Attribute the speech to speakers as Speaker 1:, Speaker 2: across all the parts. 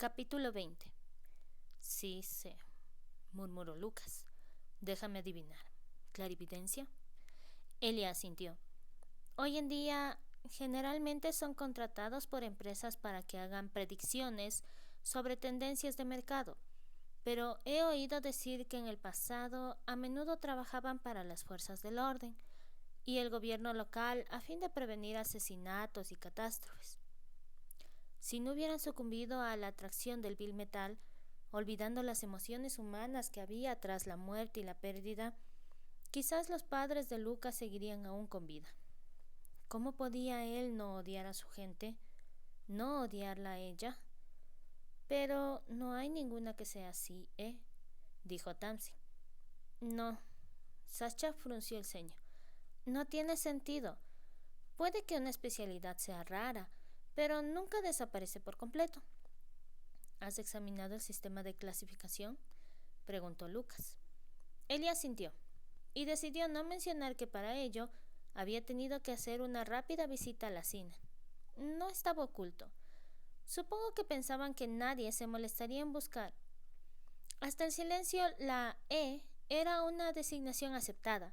Speaker 1: Capítulo 20. Sí sé, murmuró Lucas. Déjame adivinar. ¿Clarividencia? Elia asintió. Hoy en día, generalmente son contratados por empresas para que hagan predicciones sobre tendencias de mercado, pero he oído decir que en el pasado a menudo trabajaban para las fuerzas del orden y el gobierno local a fin de prevenir asesinatos y catástrofes. Si no hubieran sucumbido a la atracción del vil metal, olvidando las emociones humanas que había tras la muerte y la pérdida, quizás los padres de Lucas seguirían aún con vida. ¿Cómo podía él no odiar a su gente? ¿No odiarla a ella? Pero no hay ninguna que sea así, dijo Tamsin. No. Sasha frunció el ceño. No tiene sentido. Puede que una especialidad sea rara, pero nunca desaparece por completo. ¿Has examinado el sistema de clasificación?, preguntó Lucas. Elia asintió y decidió no mencionar que para ello había tenido que hacer una rápida visita a la cina. No estaba oculto. Supongo que pensaban que nadie se molestaría en buscar. Hasta el silencio, la E era una designación aceptada.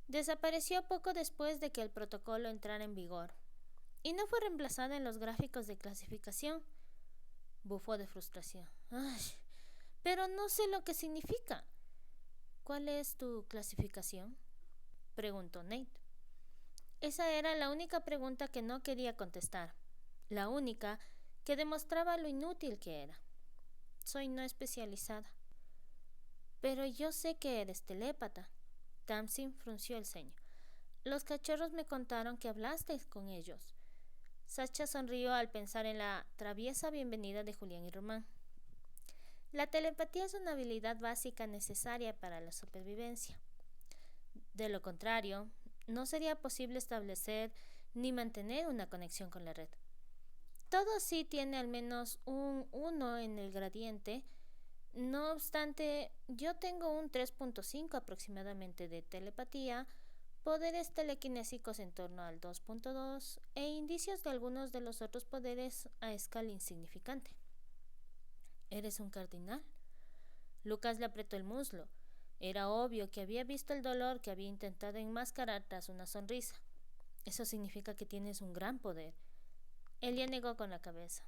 Speaker 1: Desapareció poco después de que el protocolo entrara en vigor y no fue reemplazada en los gráficos de clasificación. Bufó de frustración. ¡Ay! Pero no sé lo que significa. ¿Cuál es tu clasificación?, preguntó Nate. Esa era la única pregunta que no quería contestar, la única que demostraba lo inútil que era. Soy no especializada. Pero yo sé que eres telépata. Tamsin frunció el ceño. Los cachorros me contaron que hablaste con ellos. Sasha sonrió al pensar en la traviesa bienvenida de Julián y Román. La telepatía es una habilidad básica necesaria para la supervivencia. De lo contrario, no sería posible establecer ni mantener una conexión con la red. Todo sí tiene al menos un 1 en el gradiente. No obstante, yo tengo un 3.5 aproximadamente de telepatía, poderes telequinésicos en torno al 2.2 e indicios de algunos de los otros poderes a escala insignificante. ¿Eres un cardinal? Lucas le apretó el muslo. Era obvio que había visto el dolor que había intentado enmascarar tras una sonrisa. Eso significa que tienes un gran poder. Elia negó con la cabeza.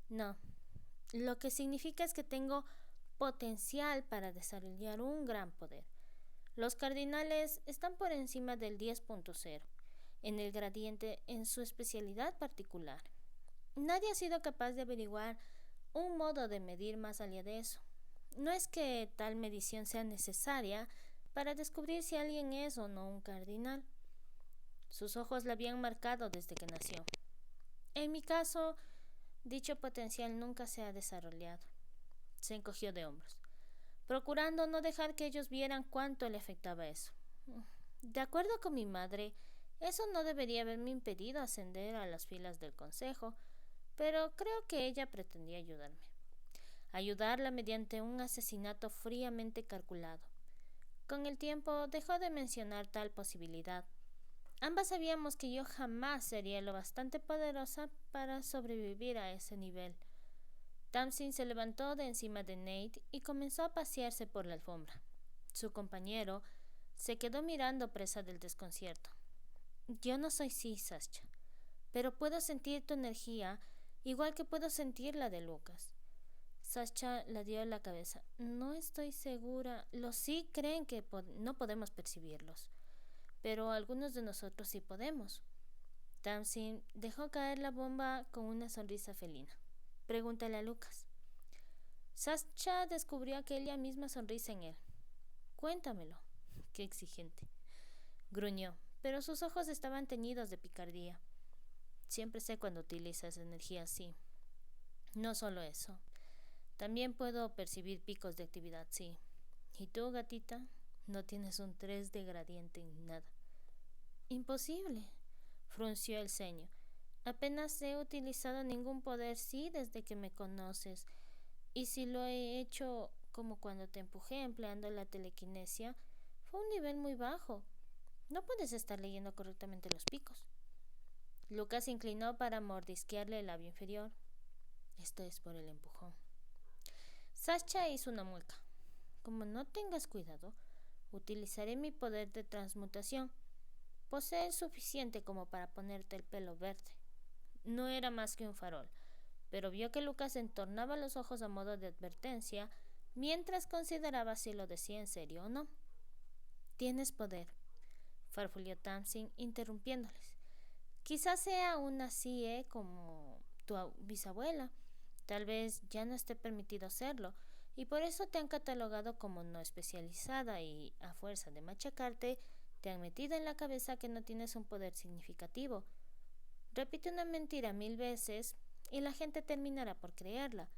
Speaker 1: No. Lo que significa es que tengo potencial para desarrollar un gran poder. Los cardinales están por encima del 10.0 en el gradiente en su especialidad particular. Nadie ha sido capaz de averiguar un modo de medir más allá de eso. No es que tal medición sea necesaria para descubrir si alguien es o no un cardinal. Sus ojos la habían marcado desde que nació. En mi caso, dicho potencial nunca se ha desarrollado. Se encogió de hombros, procurando no dejar que ellos vieran cuánto le afectaba eso. De acuerdo con mi madre, eso no debería haberme impedido ascender a las filas del consejo, pero creo que ella pretendía ayudarla mediante un asesinato fríamente calculado. Con el tiempo dejó de mencionar tal posibilidad. Ambas sabíamos que yo jamás sería lo bastante poderosa para sobrevivir a ese nivel. Tamsin se levantó de encima de Nate y comenzó a pasearse por la alfombra. Su compañero se quedó mirando presa del desconcierto. Yo no soy Sasha, pero puedo sentir tu energía igual que puedo sentir la de Lucas. Sasha la dio la cabeza. No estoy segura. Los sí creen que no podemos percibirlos, pero algunos de nosotros sí podemos. Tamsin dejó caer la bomba con una sonrisa felina. Pregúntale a Lucas. Sasha descubrió aquella misma sonrisa en él. Cuéntamelo. Qué exigente. Gruñó, pero sus ojos estaban teñidos de picardía. Siempre sé cuando utilizas energía así. No solo eso. También puedo percibir picos de actividad, sí. ¿Y tú, gatita? No tienes un 3 de gradiente ni nada. Imposible, frunció el ceño. Apenas he utilizado ningún poder sí desde que me conoces. Y si lo he hecho como cuando te empujé empleando la telequinesia, fue un nivel muy bajo. No puedes estar leyendo correctamente los picos. Lucas se inclinó para mordisquearle el labio inferior. Esto es por el empujón. Sasha hizo una mueca. Como no tengas cuidado, utilizaré mi poder de transmutación. Posee el suficiente como para ponerte el pelo verde. No era más que un farol, pero vio que Lucas entornaba los ojos a modo de advertencia, mientras consideraba si lo decía en serio o no. Tienes poder, farfulló Tamsin, interrumpiéndoles. Quizás sea una CIE como tu bisabuela. Tal vez ya no esté permitido hacerlo, y por eso te han catalogado como no especializada y, a fuerza de machacarte, te han metido en la cabeza que no tienes un poder significativo. Repite una mentira 1000 veces y la gente terminará por creerla,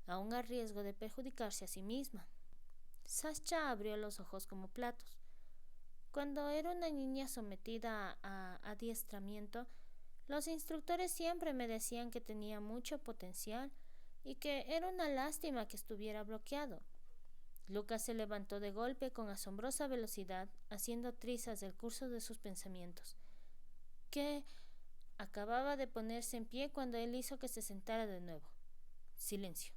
Speaker 1: aun a riesgo de perjudicarse a sí misma. Sasha abrió los ojos como platos. Cuando era una niña sometida a adiestramiento, los instructores siempre me decían que tenía mucho potencial y que era una lástima que estuviera bloqueado. Lucas se levantó de golpe con asombrosa velocidad, haciendo trizas del curso de sus pensamientos. Que acababa de ponerse en pie cuando él hizo que se sentara de nuevo. Silencio.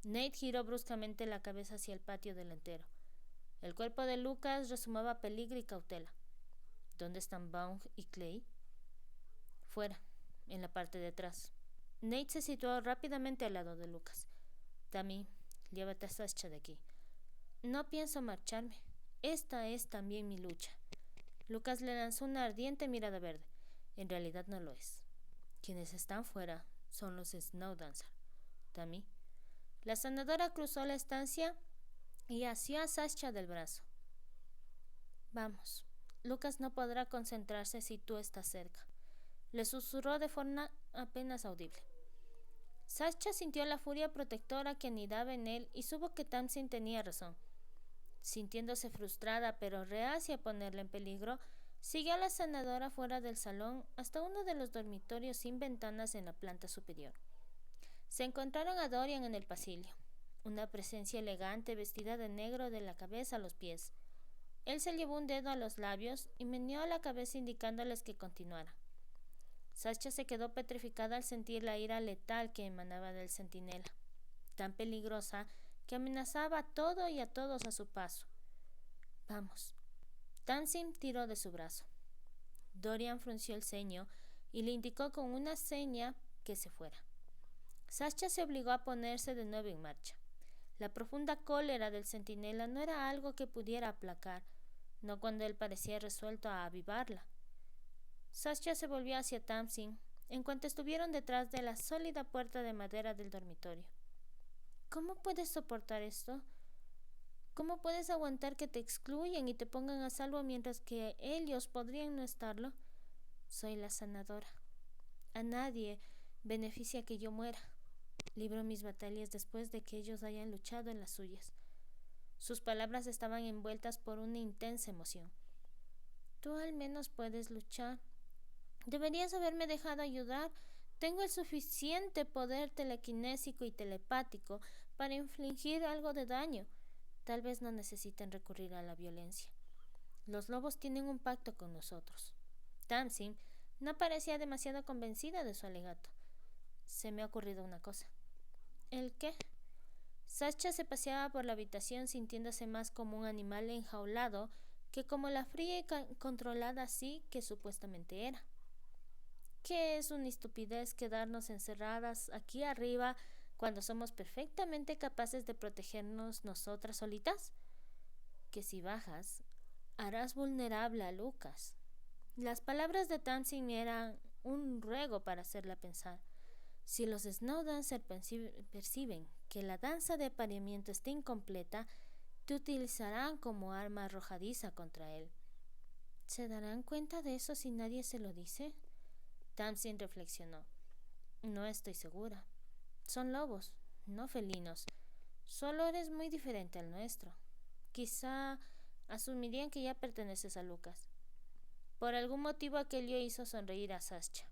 Speaker 1: Nate giró bruscamente la cabeza hacia el patio delantero. El cuerpo de Lucas resumaba peligro y cautela. ¿Dónde están Baum y Clay? Fuera, en la parte de atrás. Nate se situó rápidamente al lado de Lucas. Tammy, llévate a Sasha de aquí. No pienso marcharme. Esta es también mi lucha. Lucas le lanzó una ardiente mirada verde. En realidad no lo es. Quienes están fuera son los Snowdancer. Tammy. La sanadora cruzó la estancia y asió a Sasha del brazo. Vamos. Lucas no podrá concentrarse si tú estás cerca. Le susurró de forma apenas audible. Sasha sintió la furia protectora que anidaba en él y supo que Tamsin tenía razón. Sintiéndose frustrada pero reacia a ponerla en peligro, siguió a la sanadora fuera del salón hasta uno de los dormitorios sin ventanas en la planta superior. Se encontraron a Dorian en el pasillo, una presencia elegante vestida de negro de la cabeza a los pies. Él se llevó un dedo a los labios y meneó la cabeza indicándoles que continuara. Sasha se quedó petrificada al sentir la ira letal que emanaba del centinela, tan peligrosa que amenazaba a todo y a todos a su paso. Vamos. Tamsin tiró de su brazo. Dorian frunció el ceño y le indicó con una seña que se fuera. Sasha se obligó a ponerse de nuevo en marcha. La profunda cólera del centinela no era algo que pudiera aplacar, no cuando él parecía resuelto a avivarla. Sasha se volvió hacia Tamsin en cuanto estuvieron detrás de la sólida puerta de madera del dormitorio. ¿Cómo puedes soportar esto? ¿Cómo puedes aguantar que te excluyan y te pongan a salvo mientras que ellos podrían no estarlo? Soy la sanadora. A nadie beneficia que yo muera. Libro mis batallas después de que ellos hayan luchado en las suyas. Sus palabras estaban envueltas por una intensa emoción. Tú al menos puedes luchar. Deberías haberme dejado ayudar. Tengo el suficiente poder telequinésico y telepático para infligir algo de daño. Tal vez no necesiten recurrir a la violencia. Los lobos tienen un pacto con nosotros. Tamsin no parecía demasiado convencida de su alegato. Se me ha ocurrido una cosa. ¿El qué? Sasha se paseaba por la habitación sintiéndose más como un animal enjaulado que como la fría y controlada así que supuestamente era. ¿Qué es una estupidez quedarnos encerradas aquí arriba cuando somos perfectamente capaces de protegernos nosotras solitas? Que si bajas, harás vulnerable a Lucas. Las palabras de Tamsin eran un ruego para hacerla pensar. Si los Snowdancer perciben que la danza de apareamiento está incompleta, te utilizarán como arma arrojadiza contra él. ¿Se darán cuenta de eso si nadie se lo dice? Tamsin reflexionó. No estoy segura. Son lobos, no felinos. Su olor es muy diferente al nuestro. Quizá asumirían que ya perteneces a Lucas. Por algún motivo aquello hizo sonreír a Sasha.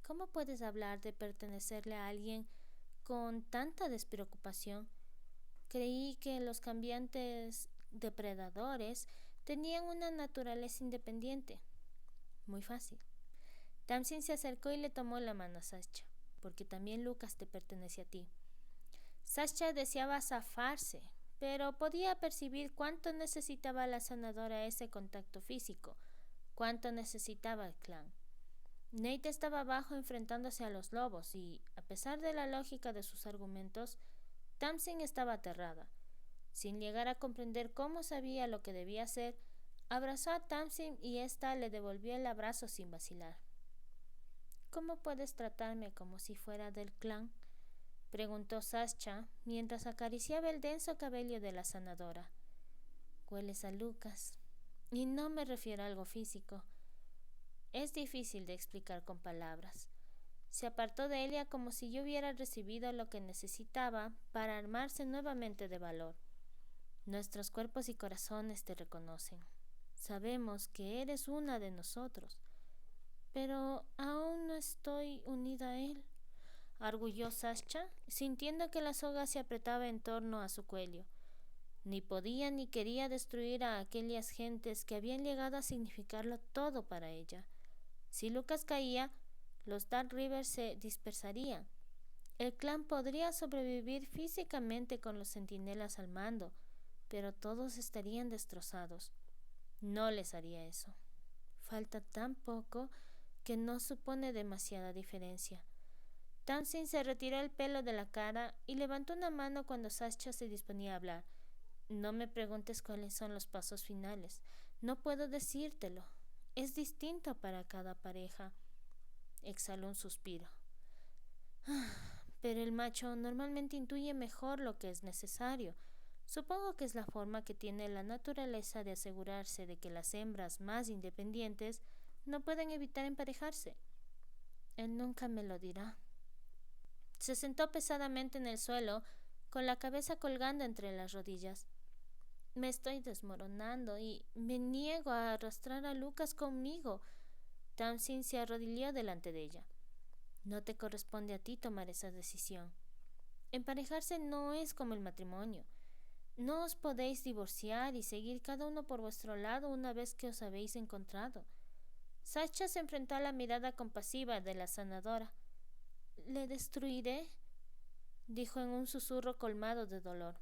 Speaker 1: ¿Cómo puedes hablar de pertenecerle a alguien con tanta despreocupación? Creí que los cambiantes depredadores tenían una naturaleza independiente. Muy fácil. Tamsin se acercó y le tomó la mano a Sasha. porque también Lucas te pertenece a ti. Sasha deseaba zafarse, pero podía percibir cuánto necesitaba la sanadora ese contacto físico, cuánto necesitaba el clan. Nate estaba abajo enfrentándose a los lobos y, a pesar de la lógica de sus argumentos, Tamsin estaba aterrada. Sin llegar a comprender cómo sabía lo que debía hacer, abrazó a Tamsin y ésta le devolvió el abrazo sin vacilar. ¿Cómo puedes tratarme como si fuera del clan?, preguntó Sasha mientras acariciaba el denso cabello de la sanadora. Hueles a Lucas. Y no me refiero a algo físico. Es difícil de explicar con palabras. Se apartó de ella como si yo hubiera recibido lo que necesitaba para armarse nuevamente de valor. Nuestros cuerpos y corazones te reconocen. Sabemos que eres una de nosotros, pero aún no estoy unida a él, arguyó Sasha, sintiendo que la soga se apretaba en torno a su cuello. Ni podía ni quería destruir a aquellas gentes que habían llegado a significarlo todo para ella. Si Lucas caía, los Dark Rivers se dispersarían. El clan podría sobrevivir físicamente con los centinelas al mando, pero todos estarían destrozados. No les haría eso. Falta tan poco que no supone demasiada diferencia. Tamsin se retiró el pelo de la cara y levantó una mano cuando Sasha se disponía a hablar. No me preguntes cuáles son los pasos finales. No puedo decírtelo. Es distinto para cada pareja. Exhaló un suspiro. Pero el macho normalmente intuye mejor lo que es necesario. Supongo que es la forma que tiene la naturaleza de asegurarse de que las hembras más independientes no pueden evitar emparejarse. Él nunca me lo dirá. Se sentó pesadamente en el suelo, con la cabeza colgando entre las rodillas. Me estoy desmoronando y me niego a arrastrar a Lucas conmigo. Tamsin se arrodilló delante de ella. No te corresponde a ti tomar esa decisión. Emparejarse no es como el matrimonio. No os podéis divorciar y seguir cada uno por vuestro lado una vez que os habéis encontrado. Sasha se enfrentó a la mirada compasiva de la sanadora. «¿Le destruiré?», dijo en un susurro colmado de dolor.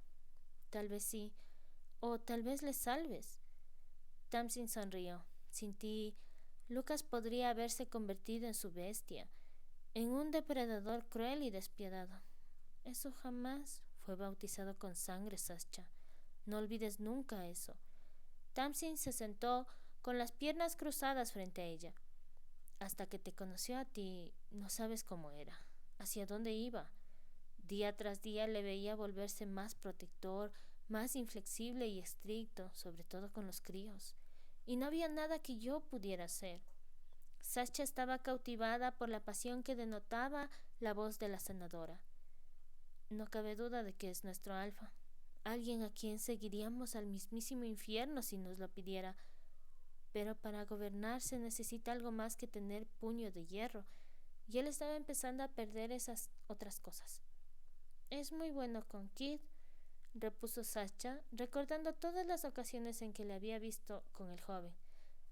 Speaker 1: «Tal vez sí, o tal vez le salves». Tamsin sonrió. Sin ti, Lucas podría haberse convertido en su bestia, en un depredador cruel y despiadado. Eso jamás fue bautizado con sangre, Sasha. No olvides nunca eso. Tamsin se sentó con las piernas cruzadas frente a ella. Hasta que te conoció a ti, no sabes cómo era, hacia dónde iba. Día tras día le veía volverse más protector, más inflexible y estricto, sobre todo con los críos. Y no había nada que yo pudiera hacer. Sasha estaba cautivada por la pasión que denotaba la voz de la sanadora. No cabe duda de que es nuestro alfa, alguien a quien seguiríamos al mismísimo infierno si nos lo pidiera. Pero para gobernar se necesita algo más que tener puño de hierro, y él estaba empezando a perder esas otras cosas. Es muy bueno con Kid, repuso Sasha, recordando todas las ocasiones en que le había visto con el joven.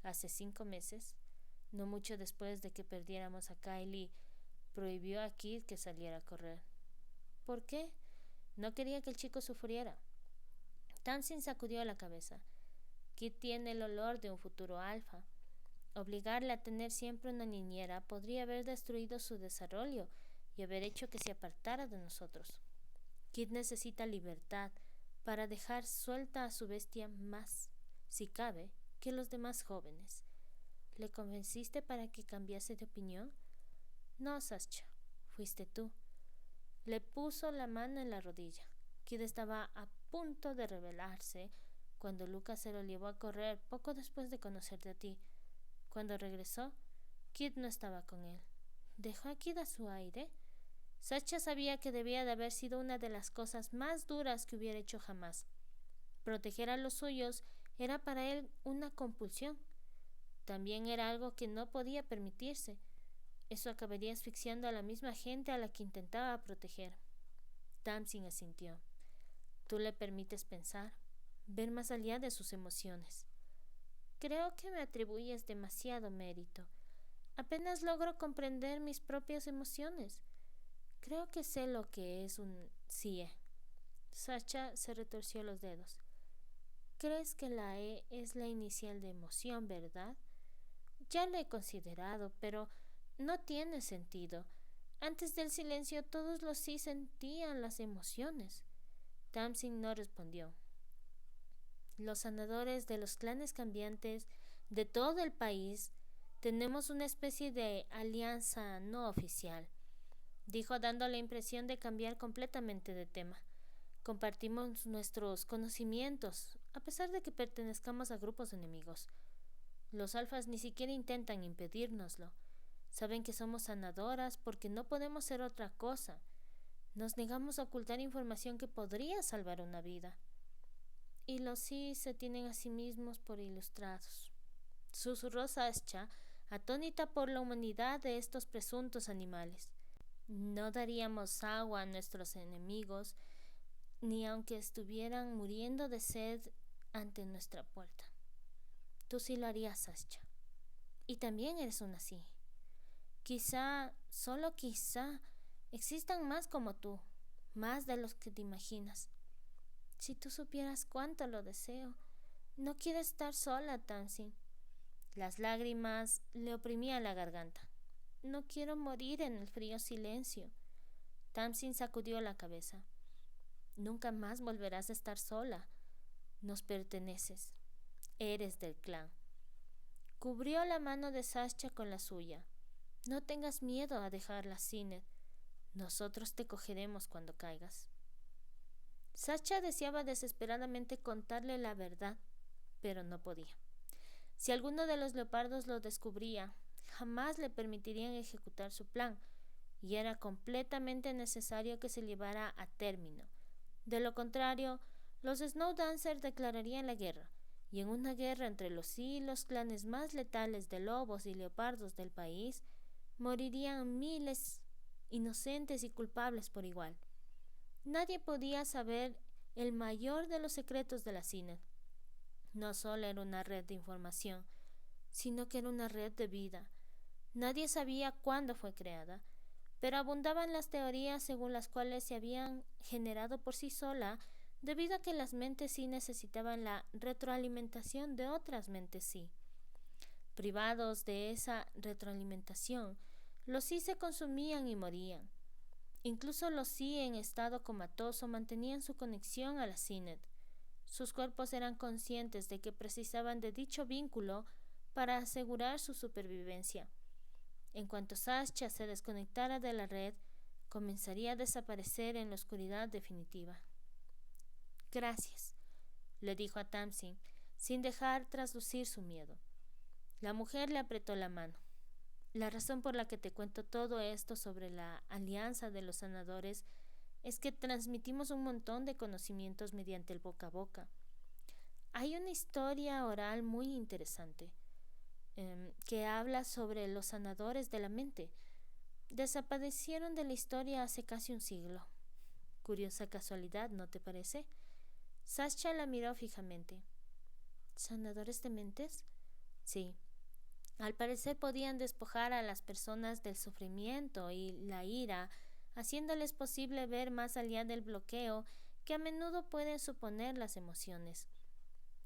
Speaker 1: Hace 5 meses, no mucho después de que perdiéramos a Kylie, prohibió a Kid que saliera a correr. ¿Por qué? No quería que el chico sufriera. Tamsin sacudió la cabeza. Kid tiene el olor de un futuro alfa. Obligarle a tener siempre una niñera podría haber destruido su desarrollo y haber hecho que se apartara de nosotros. Kid necesita libertad para dejar suelta a su bestia más, si cabe, que los demás jóvenes. ¿Le convenciste para que cambiase de opinión? No, Sasha, fuiste tú. Le puso la mano en la rodilla. Kid estaba a punto de rebelarse cuando Lucas se lo llevó a correr poco después de conocerte a ti. Cuando regresó, Kid no estaba con él. ¿Dejó a Kid a su aire? Sasha sabía que debía de haber sido una de las cosas más duras que hubiera hecho jamás. Proteger a los suyos era para él una compulsión. También era algo que no podía permitirse. Eso acabaría asfixiando a la misma gente a la que intentaba proteger. Tamsin asintió. Tú le permites pensar, ver más allá de sus emociones. Creo que me atribuyes demasiado mérito. Apenas logro comprender mis propias emociones. Creo que sé lo que es un CIE. Sasha se retorció los dedos. ¿Crees que la E es la inicial de emoción, verdad? Ya lo he considerado, pero no tiene sentido. Antes del silencio todos los sí sentían las emociones. Tamsin no respondió. Los sanadores de los clanes cambiantes de todo el país tenemos una especie de alianza no oficial, dijo dando la impresión de cambiar completamente de tema. Compartimos nuestros conocimientos, a pesar de que pertenezcamos a grupos enemigos. Los alfas ni siquiera intentan impedírnoslo. Saben que somos sanadoras porque no podemos ser otra cosa. Nos negamos a ocultar información que podría salvar una vida. Y los sí se tienen a sí mismos por ilustrados. Susurró Sascha, atónita por la humanidad de estos presuntos animales. No daríamos agua a nuestros enemigos, ni aunque estuvieran muriendo de sed ante nuestra puerta. Tú sí lo harías, Sascha. Y también eres una sí. Quizá, solo quizá, existan más como tú, más de los que te imaginas. Si tú supieras cuánto lo deseo. No quiero estar sola, Tamsin. Las lágrimas le oprimían la garganta. No quiero morir en el frío silencio. Tamsin sacudió la cabeza. Nunca más volverás a estar sola. Nos perteneces. Eres del clan. Cubrió la mano de Sascha con la suya. No tengas miedo a dejarla, Sinet. Nosotros te cogeremos cuando caigas. Sascha deseaba desesperadamente contarle la verdad, pero no podía. Si alguno de los leopardos lo descubría, jamás le permitirían ejecutar su plan, y era completamente necesario que se llevara a término. De lo contrario, los Snowdancer declararían la guerra, y en una guerra entre los sí y los clanes más letales de lobos y leopardos del país, morirían miles inocentes y culpables por igual. Nadie podía saber el mayor de los secretos de la CINET. No solo era una red de información, sino que era una red de vida. Nadie sabía cuándo fue creada, pero abundaban las teorías según las cuales se habían generado por sí sola debido a que las mentes sí necesitaban la retroalimentación de otras mentes sí. Privados de esa retroalimentación, los sí se consumían y morían. Incluso los sí en estado comatoso mantenían su conexión a la CINET. Sus cuerpos eran conscientes de que precisaban de dicho vínculo para asegurar su supervivencia. En cuanto Sascha se desconectara de la red, comenzaría a desaparecer en la oscuridad definitiva. Gracias, le dijo a Tamsin, sin dejar traslucir su miedo. La mujer le apretó la mano. La razón por la que te cuento todo esto sobre la alianza de los sanadores es que transmitimos un montón de conocimientos mediante el boca a boca. Hay una historia oral muy interesante que habla sobre los sanadores de la mente. Desaparecieron de la historia hace casi un siglo. Curiosa casualidad, ¿no te parece? Sascha la miró fijamente. ¿Sanadores de mentes? Sí. Al parecer podían despojar a las personas del sufrimiento y la ira, haciéndoles posible ver más allá del bloqueo que a menudo pueden suponer las emociones.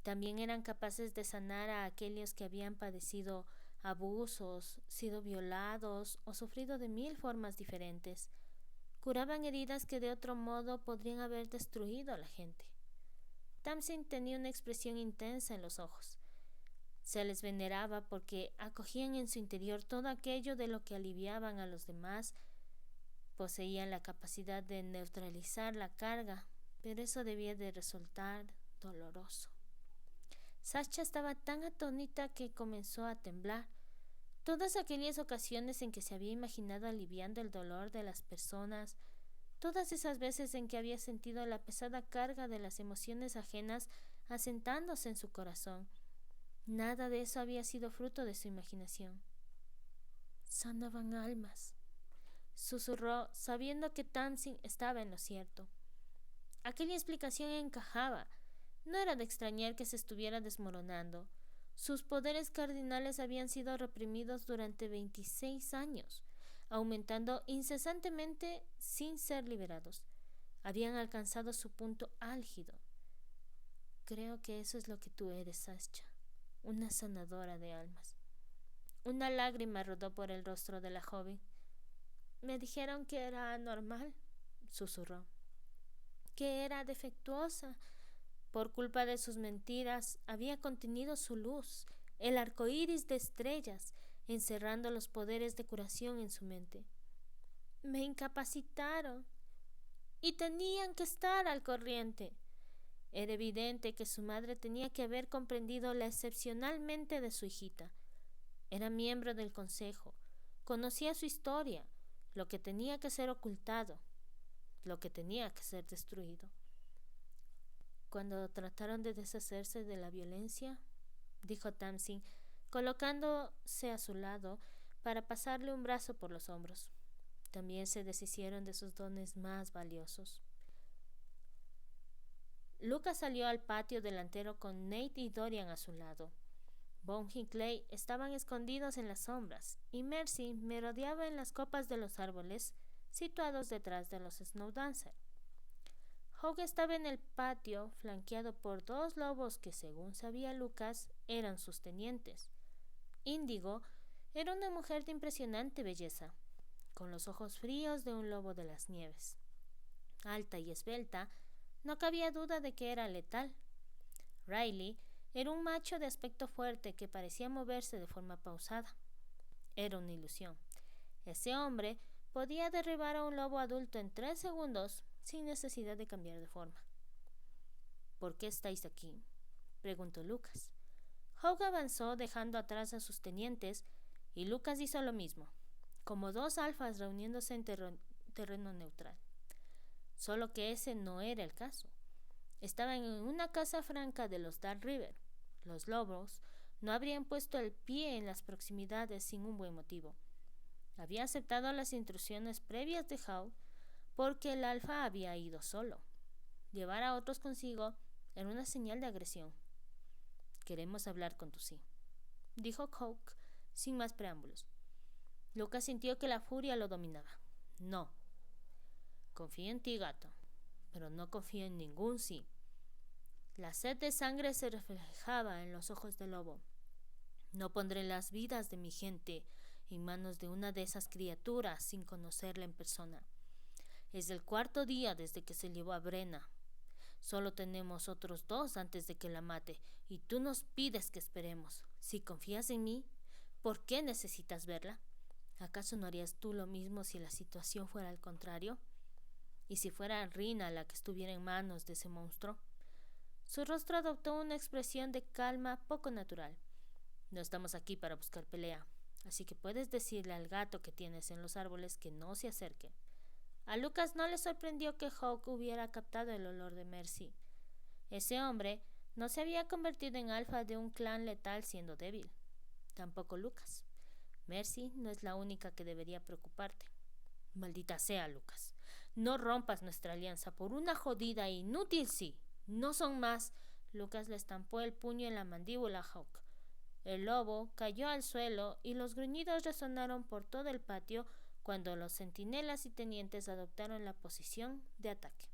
Speaker 1: También eran capaces de sanar a aquellos que habían padecido abusos, sido violados o sufrido de 1000 formas diferentes. Curaban heridas que de otro modo podrían haber destruido a la gente. Tamsin tenía una expresión intensa en los ojos. Se les veneraba porque acogían en su interior todo aquello de lo que aliviaban a los demás. Poseían la capacidad de neutralizar la carga, pero eso debía de resultar doloroso. Sascha estaba tan atónita que comenzó a temblar. Todas aquellas ocasiones en que se había imaginado aliviando el dolor de las personas, todas esas veces en que había sentido la pesada carga de las emociones ajenas asentándose en su corazón, nada de eso había sido fruto de su imaginación. Sanaban almas, susurró, sabiendo que Tamsin estaba en lo cierto. Aquella explicación encajaba. No era de extrañar que se estuviera desmoronando. Sus poderes cardinales habían sido reprimidos durante 26 años. aumentando incesantemente sin ser liberados. Habían alcanzado su punto álgido. Creo que eso es lo que tú eres, Sascha, una sanadora de almas. Una lágrima rodó por el rostro de la joven. Me dijeron que era anormal, susurró, que era defectuosa. Por culpa de sus mentiras, había contenido su luz, el arco iris de estrellas, encerrando los poderes de curación en su mente. Me incapacitaron y tenían que estar al corriente. Era evidente que su madre tenía que haber comprendido la excepcionalmente de su hijita. Era miembro del consejo, conocía su historia, lo que tenía que ser ocultado, lo que tenía que ser destruido. Cuando trataron de deshacerse de la violencia, dijo Tamsin, colocándose a su lado para pasarle un brazo por los hombros. También se deshicieron de sus dones más valiosos. Lucas salió al patio delantero con Nate y Dorian a su lado. Bone y Clay estaban escondidos en las sombras, y Mercy merodeaba en las copas de los árboles situados detrás de los Snowdancer. Hawk estaba en el patio, flanqueado por dos lobos que, según sabía Lucas, eran sus tenientes. Índigo era una mujer de impresionante belleza, con los ojos fríos de un lobo de las nieves. Alta y esbelta, no cabía duda de que era letal. Riley era un macho de aspecto fuerte que parecía moverse de forma pausada. Era una ilusión. Ese hombre podía derribar a un lobo adulto en 3 segundos sin necesidad de cambiar de forma. ¿Por qué estáis aquí?, preguntó Lucas. Hawk avanzó dejando atrás a sus tenientes y Lucas hizo lo mismo, como dos alfas reuniéndose en terreno neutral. Solo que ese no era el caso. Estaban en una casa franca de los Dark River. Los lobos no habrían puesto el pie en las proximidades sin un buen motivo. Había aceptado las instrucciones previas de Hawk porque el alfa había ido solo. Llevar a otros consigo era una señal de agresión. Queremos hablar con tu sí, dijo Hawk sin más preámbulos. Lucas sintió que la furia lo dominaba. No. Confío en ti, gato, pero no confío en ningún sí. La sed de sangre se reflejaba en los ojos del lobo. No pondré las vidas de mi gente en manos de una de esas criaturas sin conocerla en persona. Es el 4.º día desde que se llevó a Brenna. Solo tenemos otros 2 antes de que la mate, y tú nos pides que esperemos. Si confías en mí, ¿por qué necesitas verla? ¿Acaso no harías tú lo mismo si la situación fuera al contrario? ¿Y si fuera Rina la que estuviera en manos de ese monstruo? Su rostro adoptó una expresión de calma poco natural. No estamos aquí para buscar pelea, así que puedes decirle al gato que tienes en los árboles que no se acerque. A Lucas no le sorprendió que Hawk hubiera captado el olor de Mercy. Ese hombre no se había convertido en alfa de un clan letal siendo débil. Tampoco Lucas. Mercy no es la única que debería preocuparte. Maldita sea, Lucas. No rompas nuestra alianza por una jodida e inútil sí. No son más. Lucas le estampó el puño en la mandíbula a Hawk. El lobo cayó al suelo y los gruñidos resonaron por todo el patio cuando los centinelas y tenientes adoptaron la posición de ataque.